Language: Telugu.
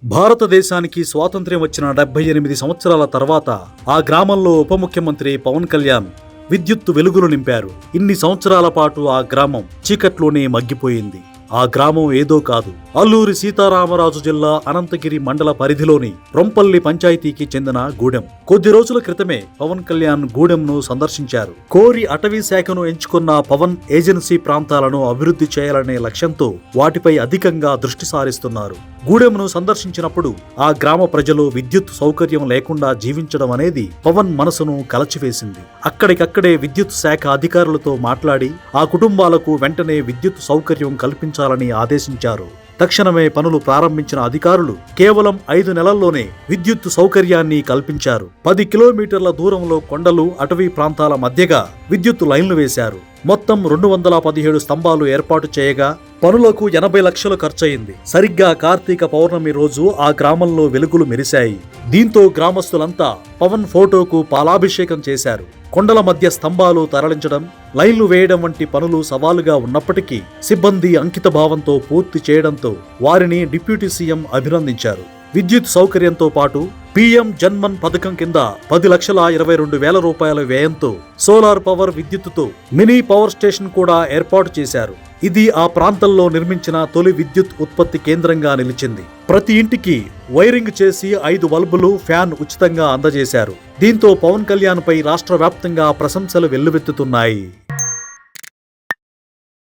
భారతదేశానికి స్వాతంత్ర్యం వచ్చిన 78 సంవత్సరాల తర్వాత ఆ గ్రామంలో ఉప ముఖ్యమంత్రి పవన్ కళ్యాణ్ విద్యుత్తు వెలుగులు నింపారు. ఇన్ని సంవత్సరాల పాటు ఆ గ్రామం చీకట్లోనే మగ్గిపోయింది. ఆ గ్రామం ఏదో కాదు, అల్లూరి సీతారామరాజు జిల్లా అనంతగిరి మండల పరిధిలోని రొంపల్లి పంచాయతీకి చెందిన గూడెం. కొద్ది రోజుల క్రితమే పవన్ కళ్యాణ్ గూడెంను సందర్శించారు. కోరి అటవీ శాఖను ఎంచుకున్న పవన్ ఏజెన్సీ ప్రాంతాలను అభివృద్ధి చేయాలనే లక్ష్యంతో వాటిపై అధికంగా దృష్టి సారిస్తున్నారు. గూడెంను సందర్శించినప్పుడు ఆ గ్రామ ప్రజలు విద్యుత్ సౌకర్యం లేకుండా జీవించడం అనేది పవన్ మనసును కలచివేసింది. అక్కడికక్కడే విద్యుత్ శాఖ అధికారులతో మాట్లాడి ఆ కుటుంబాలకు వెంటనే విద్యుత్ సౌకర్యం కల్పించాలని ఆదేశించారు. తక్షణమే పనులు ప్రారంభించిన అధికారులు కేవలం 5 నెలల్లోనే విద్యుత్ సౌకర్యాన్ని కల్పించారు. 10 కిలోమీటర్ల దూరంలో కొండలు, అటవీ ప్రాంతాల మధ్యగా విద్యుత్ లైన్లు వేశారు. మొత్తం 217 స్తంభాలు ఏర్పాటు చేయగా పనులకు 80 లక్షలు ఖర్చయింది. సరిగ్గా కార్తీక పౌర్ణమి రోజు ఆ గ్రామంలో వెలుగులు మెరిశాయి. దీంతో గ్రామస్తులంతా పవన్ ఫోటోకు పాలాభిషేకం చేశారు. కొండల మధ్య స్తంభాలు తరలించడం, లైన్లు వేయడం వంటి పనులు సవాలుగా ఉన్నప్పటికీ సిబ్బంది అంకిత భావంతో పూర్తి చేయడంతో వారిని డిప్యూటీ సీఎం అభినందించారు. విద్యుత్ సౌకర్యంతో పాటు పీఎం జన్మన్ పథకం కింద 10,22,000 రూపాయల వ్యయంతో సోలార్ పవర్ విద్యుత్తుతో మినీ పవర్ స్టేషన్ కూడా ఏర్పాటు చేశారు. ఇది ఆ ప్రాంతంలో నిర్మించిన తొలి విద్యుత్ ఉత్పత్తి కేంద్రంగా నిలిచింది. ప్రతి ఇంటికి వైరింగ్ చేసి 5 బల్బులు, ఫ్యాన్ ఉచితంగా అందజేశారు. దీంతో పవన్ కళ్యాణ్ పై రాష్ట్ర వ్యాప్తంగా ప్రశంసలు వెల్లువెత్తుతున్నాయి.